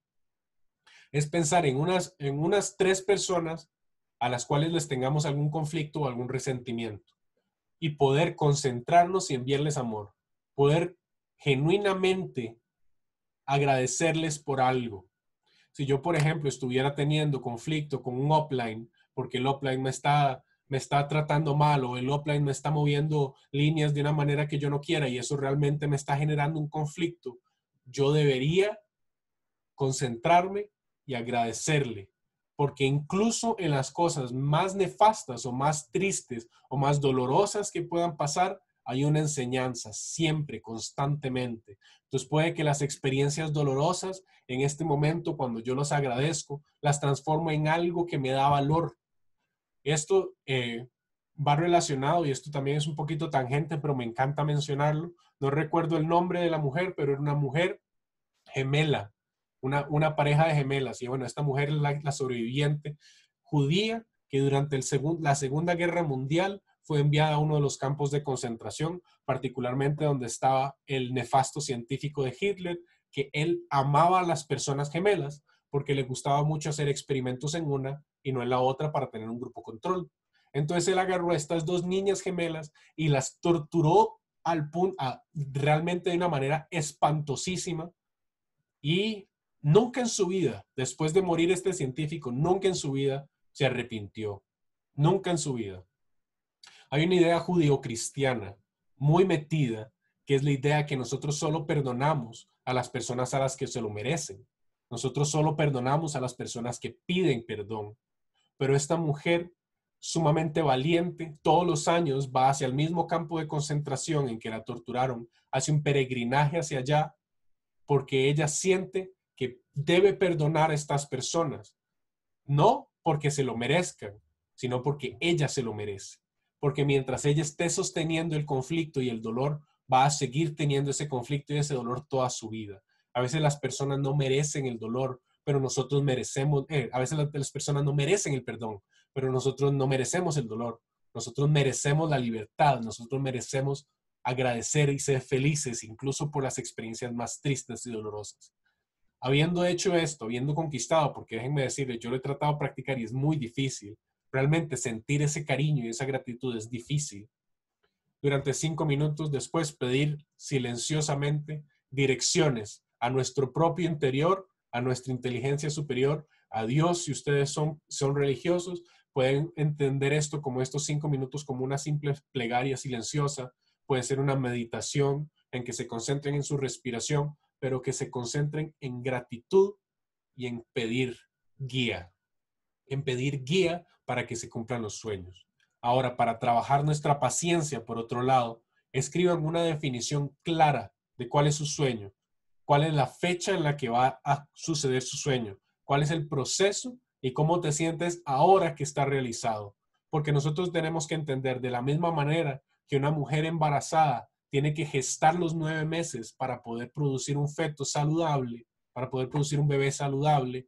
es pensar en unas 3 personas a las cuales les tengamos algún conflicto o algún resentimiento y poder concentrarnos y enviarles amor, poder genuinamente agradecerles por algo. Si yo, por ejemplo, estuviera teniendo conflicto con un upline, porque el upline me está tratando mal o el upline me está moviendo líneas de una manera que yo no quiera y eso realmente me está generando un conflicto, yo debería concentrarme y agradecerle. Porque incluso en las cosas más nefastas o más tristes o más dolorosas que puedan pasar, hay una enseñanza siempre, constantemente. Entonces puede que las experiencias dolorosas en este momento, cuando yo los agradezco, las transformo en algo que me da valor. Esto va relacionado, y esto también es un poquito tangente, pero me encanta mencionarlo. No recuerdo el nombre de la mujer, pero era una mujer gemela, una pareja de gemelas. Y bueno, esta mujer es la sobreviviente judía que durante la Segunda Guerra Mundial fue enviada a uno de los campos de concentración, particularmente donde estaba el nefasto científico de Hitler, que él amaba a las personas gemelas porque le gustaba mucho hacer experimentos en una y no en la otra para tener un grupo control. Entonces él agarró a estas 2 niñas gemelas y las torturó al punto, realmente de una manera espantosísima, y nunca en su vida, después de morir este científico, nunca en su vida se arrepintió. Nunca en su vida. Hay una idea judio-cristiana muy metida, que es la idea que nosotros solo perdonamos a las personas a las que se lo merecen. Nosotros solo perdonamos a las personas que piden perdón. Pero esta mujer, sumamente valiente, todos los años va hacia el mismo campo de concentración en que la torturaron, hace un peregrinaje hacia allá, porque ella siente que debe perdonar a estas personas, no porque se lo merezcan, sino porque ella se lo merece. Porque mientras ella esté sosteniendo el conflicto y el dolor, va a seguir teniendo ese conflicto y ese dolor toda su vida. A veces las personas no merecen el dolor, pero nosotros merecemos, a veces las personas no merecen el perdón, pero nosotros no merecemos el dolor. Nosotros merecemos la libertad, nosotros merecemos agradecer y ser felices, incluso por las experiencias más tristes y dolorosas. Habiendo hecho esto, habiendo conquistado, porque déjenme decirles, yo lo he tratado de practicar y es muy difícil, realmente sentir ese cariño y esa gratitud es difícil. Durante 5 minutos después pedir silenciosamente direcciones a nuestro propio interior, a nuestra inteligencia superior, a Dios. Si ustedes son religiosos, pueden entender esto como estos 5 minutos como una simple plegaria silenciosa. Puede ser una meditación en que se concentren en su respiración, pero que se concentren en gratitud y en pedir guía. en pedir guía para que se cumplan los sueños. Ahora, para trabajar nuestra paciencia, por otro lado, escriban una definición clara de cuál es su sueño, cuál es la fecha en la que va a suceder su sueño, cuál es el proceso y cómo te sientes ahora que está realizado. Porque nosotros tenemos que entender de la misma manera que una mujer embarazada tiene que gestar los 9 meses para poder producir un feto saludable, para poder producir un bebé saludable,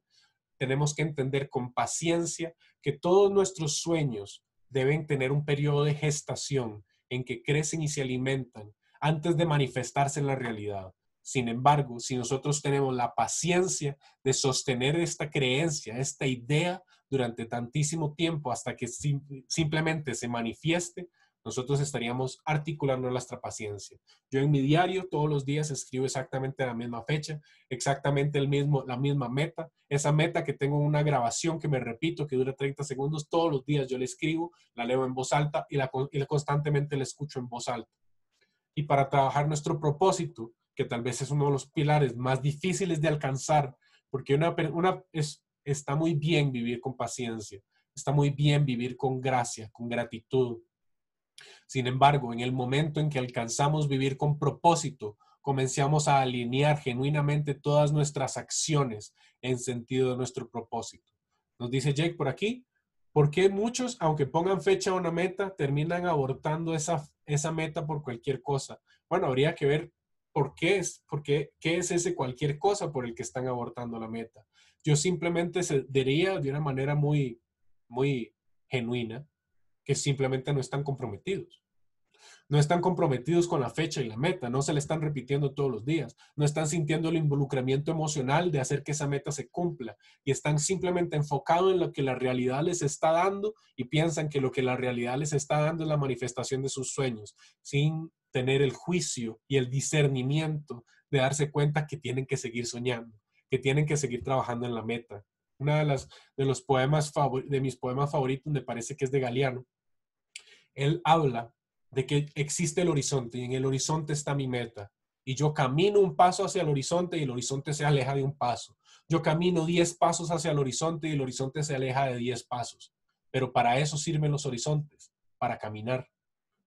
tenemos que entender con paciencia que todos nuestros sueños deben tener un periodo de gestación en que crecen y se alimentan antes de manifestarse en la realidad. Sin embargo, si nosotros tenemos la paciencia de sostener esta creencia, esta idea durante tantísimo tiempo hasta que simplemente se manifieste, nosotros estaríamos articulando nuestra paciencia. Yo en mi diario todos los días escribo exactamente la misma fecha, exactamente la misma meta, esa meta que tengo una grabación que me repito, que dura 30 segundos, todos los días yo la escribo, la leo en voz alta y constantemente la escucho en voz alta. Y para trabajar nuestro propósito, que tal vez es uno de los pilares más difíciles de alcanzar, porque está muy bien vivir con paciencia, está muy bien vivir con gracia, con gratitud. Sin embargo, en el momento en que alcanzamos vivir con propósito, comenzamos a alinear genuinamente todas nuestras acciones en sentido de nuestro propósito. Nos dice Jake por aquí, ¿por qué muchos, aunque pongan fecha a una meta, terminan abortando esa meta por cualquier cosa? Bueno, habría que ver qué es ese cualquier cosa por el que están abortando la meta. Yo simplemente diría de una manera muy, muy genuina que simplemente no están comprometidos. No están comprometidos con la fecha y la meta, no se le están repitiendo todos los días, no están sintiendo el involucramiento emocional de hacer que esa meta se cumpla y están simplemente enfocados en lo que la realidad les está dando y piensan que lo que la realidad les está dando es la manifestación de sus sueños, sin tener el juicio y el discernimiento de darse cuenta que tienen que seguir soñando, que tienen que seguir trabajando en la meta. Una de mis poemas favoritos me parece que es de Galeano. Él habla de que existe el horizonte y en el horizonte está mi meta. Y yo camino un paso hacia el horizonte y el horizonte se aleja de un paso. Yo camino 10 pasos hacia el horizonte y el horizonte se aleja de 10 pasos. Pero para eso sirven los horizontes, para caminar.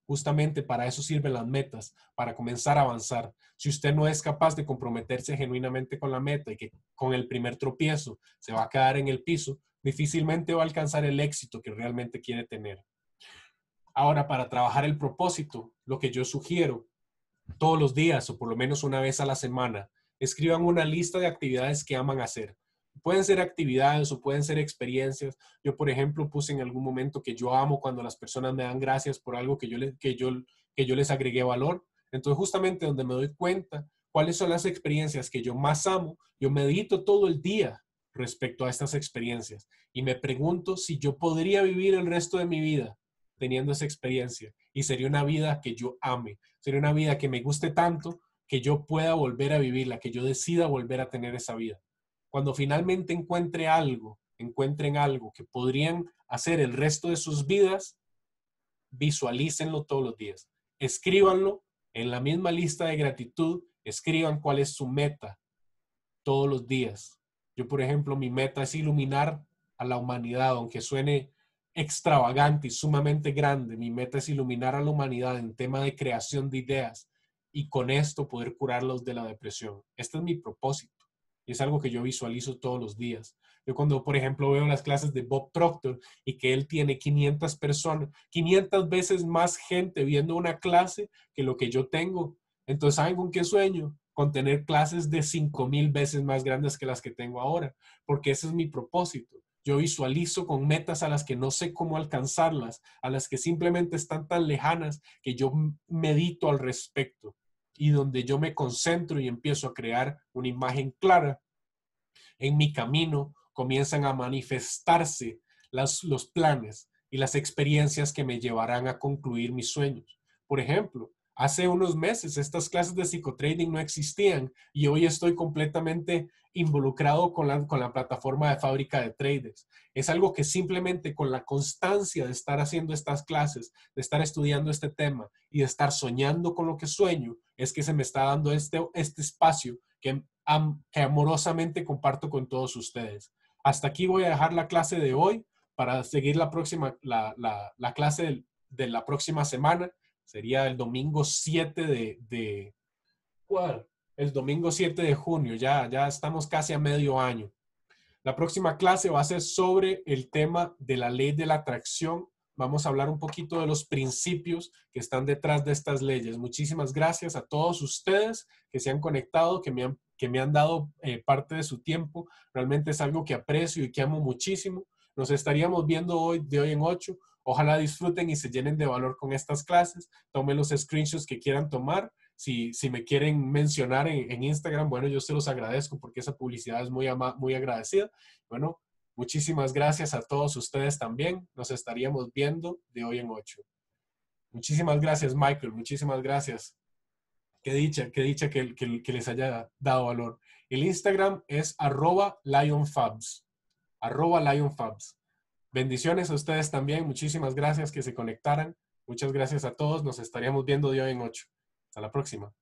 Justamente para eso sirven las metas, para comenzar a avanzar. Si usted no es capaz de comprometerse genuinamente con la meta y que con el primer tropiezo se va a quedar en el piso, difícilmente va a alcanzar el éxito que realmente quiere tener. Ahora, para trabajar el propósito, lo que yo sugiero todos los días o por lo menos una vez a la semana, escriban una lista de actividades que aman hacer. Pueden ser actividades o pueden ser experiencias. Yo, por ejemplo, puse en algún momento que yo amo cuando las personas me dan gracias por algo que yo les agregué valor. Entonces, justamente donde me doy cuenta cuáles son las experiencias que yo más amo, yo medito todo el día respecto a estas experiencias y me pregunto si yo podría vivir el resto de mi vida teniendo esa experiencia y sería una vida que yo ame, sería una vida que me guste tanto que yo pueda volver a vivirla, que yo decida volver a tener esa vida. Cuando finalmente encuentren algo que podrían hacer el resto de sus vidas, visualícenlo todos los días. Escríbanlo en la misma lista de gratitud, escriban cuál es su meta todos los días. Yo, por ejemplo, mi meta es iluminar a la humanidad, aunque suene extravagante y sumamente grande. Mi meta es iluminar a la humanidad en tema de creación de ideas y con esto poder curarlos de la depresión. Este es mi propósito y es algo que yo visualizo todos los días. Yo cuando, por ejemplo, veo las clases de Bob Proctor y que él tiene 500 personas, 500 veces más gente viendo una clase que lo que yo tengo. Entonces, ¿saben con qué sueño? Con tener clases de 5,000 veces más grandes que las que tengo ahora, porque ese es mi propósito. Yo visualizo con metas a las que no sé cómo alcanzarlas, a las que simplemente están tan lejanas que yo medito al respecto y donde yo me concentro y empiezo a crear una imagen clara. En mi camino comienzan a manifestarse los planes y las experiencias que me llevarán a concluir mis sueños. Por ejemplo, hace unos meses estas clases de psicotrading no existían y hoy estoy completamente involucrado con la plataforma de fábrica de traders. Es algo que simplemente con la constancia de estar haciendo estas clases, de estar estudiando este tema y de estar soñando con lo que sueño, es que se me está dando este espacio que amorosamente comparto con todos ustedes. Hasta aquí voy a dejar la clase de hoy para seguir la próxima, la clase de la próxima semana. Sería el domingo 7 ¿cuál? El domingo 7 de junio. Ya estamos casi a medio año. La próxima clase va a ser sobre el tema de la ley de la atracción. Vamos a hablar un poquito de los principios que están detrás de estas leyes. Muchísimas gracias a todos ustedes que se han conectado, que me han dado parte de su tiempo. Realmente es algo que aprecio y que amo muchísimo. Nos estaríamos viendo hoy, de hoy en 8. Ojalá disfruten y se llenen de valor con estas clases. Tomen los screenshots que quieran tomar. Si me quieren mencionar en Instagram, bueno, yo se los agradezco porque esa publicidad es muy agradecida. Bueno, muchísimas gracias a todos ustedes también. Nos estaríamos viendo de hoy en 8. Muchísimas gracias, Michael. Muchísimas gracias. Qué dicha que les haya dado valor. El Instagram es @lionfabs. @lionfabs. Bendiciones a ustedes también. Muchísimas gracias que se conectaran. Muchas gracias a todos. Nos estaríamos viendo de hoy en 8. Hasta la próxima.